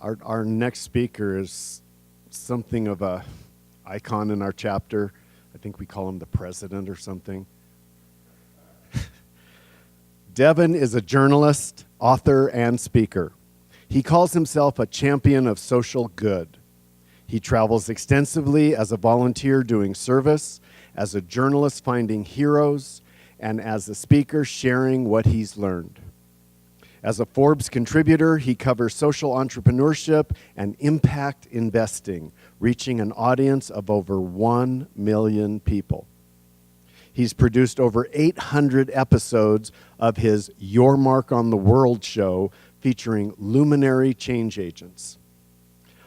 Our next speaker is something of a icon in our chapter. I think we call him the president or something. Devin is a journalist, author, and speaker. He calls himself a champion of social good. He travels extensively as a volunteer doing service, as a journalist finding heroes, and as a speaker sharing what he's learned. As a Forbes contributor, he covers social entrepreneurship and impact investing, reaching an audience of over 1 million people. He's produced over 800 episodes of his Your Mark on the World show featuring luminary change agents.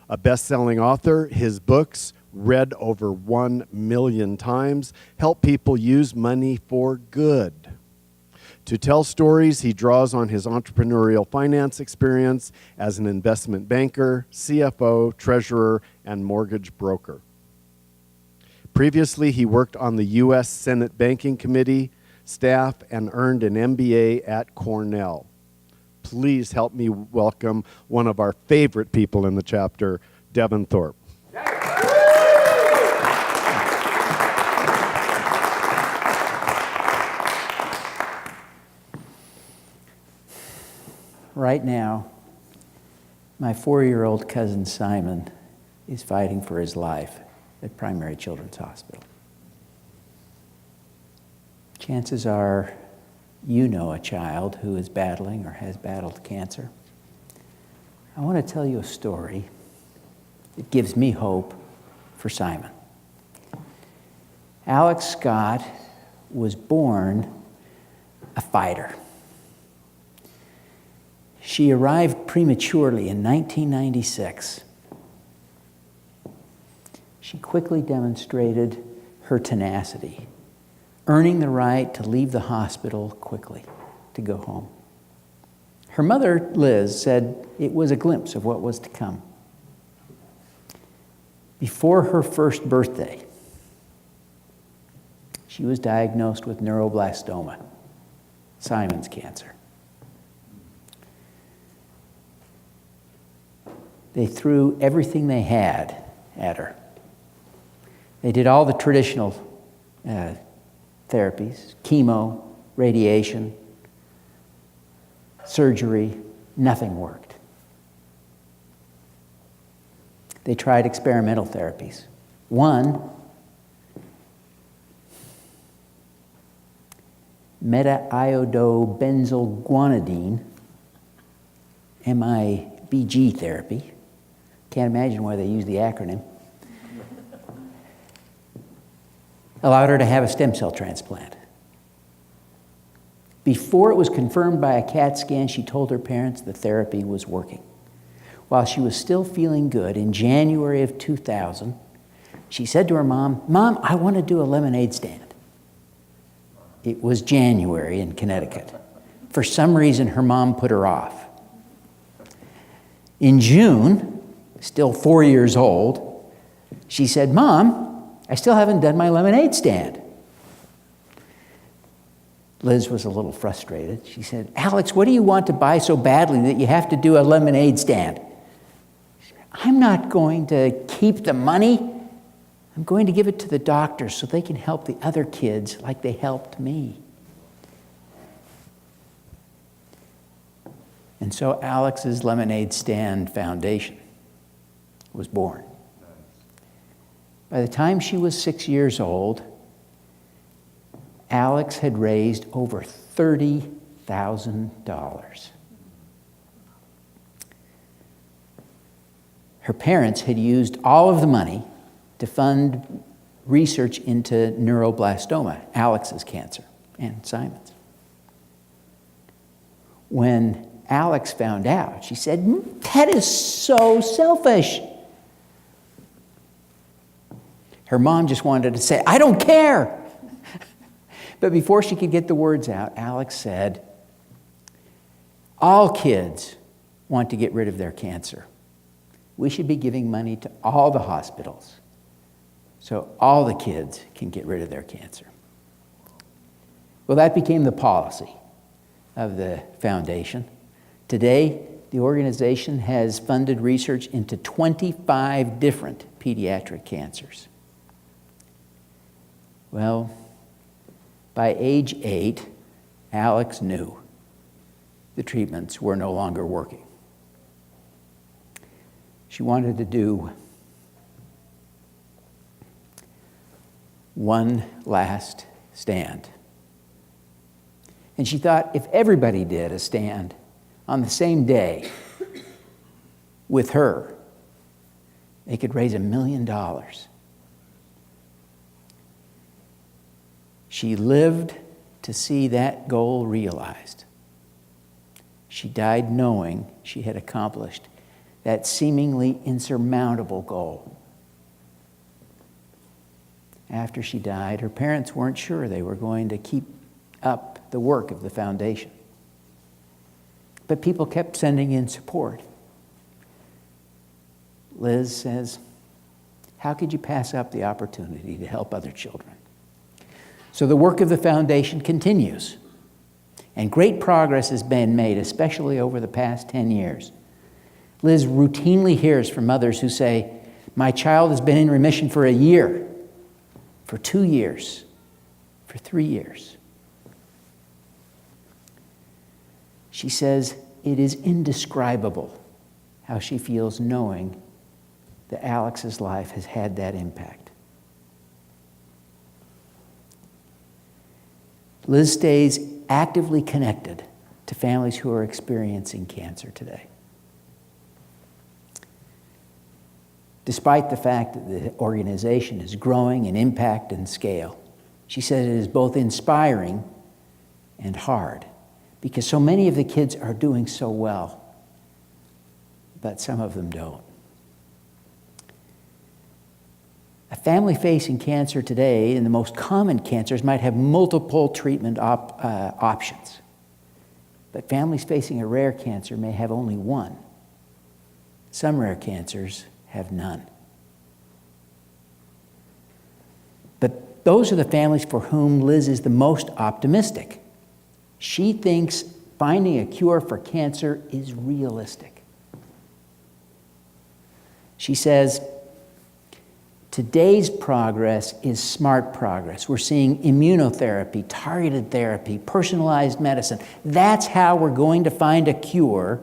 A best-selling author, his books, read over 1 million times, help people use money for good. To tell stories, he draws on his entrepreneurial finance experience as an investment banker, CFO, treasurer, and mortgage broker. Previously, he worked on the U.S. Senate Banking Committee staff and earned an MBA at Cornell. Please help me welcome one of our favorite people in the chapter, Devin Thorpe. Right now, my 4-year-old cousin Simon is fighting for his life at Primary Children's Hospital. Chances are you know a child who is battling or has battled cancer. I want to tell you a story that gives me hope for Simon. Alex Scott was born a fighter. She arrived prematurely in 1996. She quickly demonstrated her tenacity, earning the right to leave the hospital quickly, to go home. Her mother, Liz, said it was a glimpse of what was to come. Before her first birthday, she was diagnosed with neuroblastoma, Simon's cancer. They threw everything they had at her. They did all the traditional therapies, chemo, radiation, surgery. Nothing worked. They tried experimental therapies. One, Metaiodobenzylguanidine, MIBG therapy. Can't imagine why they use the acronym. Allowed her to have a stem cell transplant. Before it was confirmed by a CAT scan, she told her parents the therapy was working. While she was still feeling good, in January of 2000, she said to her mom, "Mom, I want to do a lemonade stand." It was January in Connecticut. For some reason, her mom put her off. In June, still 4 years old, she said, "Mom, I still haven't done my lemonade stand." Liz was a little frustrated. She said, "Alex, what do you want to buy so badly that you have to do a lemonade stand?" She said, "I'm not going to keep the money. I'm going to give it to the doctors so they can help the other kids like they helped me." And so Alex's Lemonade Stand Foundation was born. By the time she was 6 years old, Alex had raised over $30,000. Her parents had used all of the money to fund research into neuroblastoma, Alex's cancer, and Simon's. When Alex found out, she said, "That is so selfish." Her mom just wanted to say, "I don't care." But before she could get the words out, Alex said, "All kids want to get rid of their cancer. We should be giving money to all the hospitals so all the kids can get rid of their cancer." Well, that became the policy of the foundation. Today, The organization has funded research into 25 different pediatric cancers. Well, by age 8, Alex knew the treatments were no longer working. She wanted to do one last stand. And she thought if everybody did a stand on the same day with her, they could raise $1 million. She lived to see that goal realized. She died knowing she had accomplished that seemingly insurmountable goal. After she died, her parents weren't sure they were going to keep up the work of the foundation. But people kept sending in support. Liz says, how could you pass up the opportunity to help other children? So the work of the foundation continues. And great progress has been made, especially over the past 10 years. Liz routinely hears from mothers who say, my child has been in remission for a year, for 2 years, for 3 years. She says it is indescribable how she feels knowing that Alex's life has had that impact. Liz stays actively connected to families who are experiencing cancer today. Despite the fact that the organization is growing in impact and scale, she says it is both inspiring and hard because so many of the kids are doing so well, but some of them don't. A family facing cancer today, and the most common cancers, might have multiple treatment options. But families facing a rare cancer may have only one. Some rare cancers have none. But those are the families for whom Liz is the most optimistic. She thinks finding a cure for cancer is realistic. She says, today's progress is smart progress. We're seeing immunotherapy, targeted therapy, personalized medicine. That's how we're going to find a cure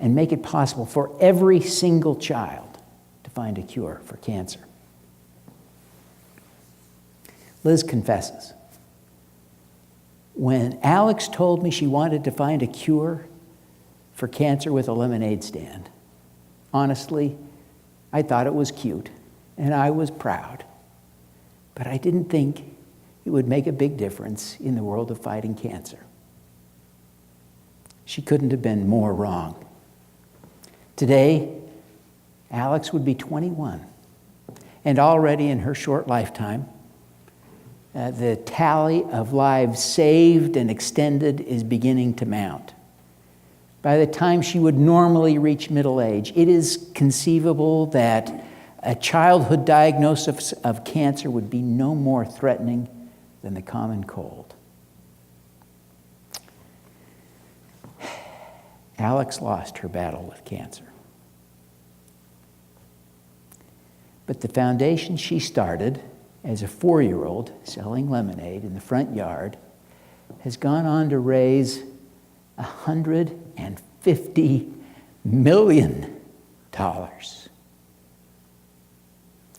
and make it possible for every single child to find a cure for cancer. Liz confesses, when Alex told me she wanted to find a cure for cancer with a lemonade stand, honestly, I thought it was cute, and I was proud. But I didn't think it would make a big difference in the world of fighting cancer. She couldn't have been more wrong. Today, Alex would be 21, and already in her short lifetime, the tally of lives saved and extended is beginning to mount. By the time she would normally reach middle age, it is conceivable that a childhood diagnosis of cancer would be no more threatening than the common cold. Alex lost her battle with cancer. But the foundation she started as a 4-year-old selling lemonade in the front yard has gone on to raise $150 million.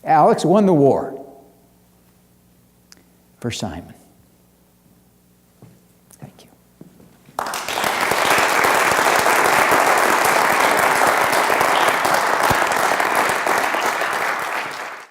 Alex won the war for Simon. Thank you.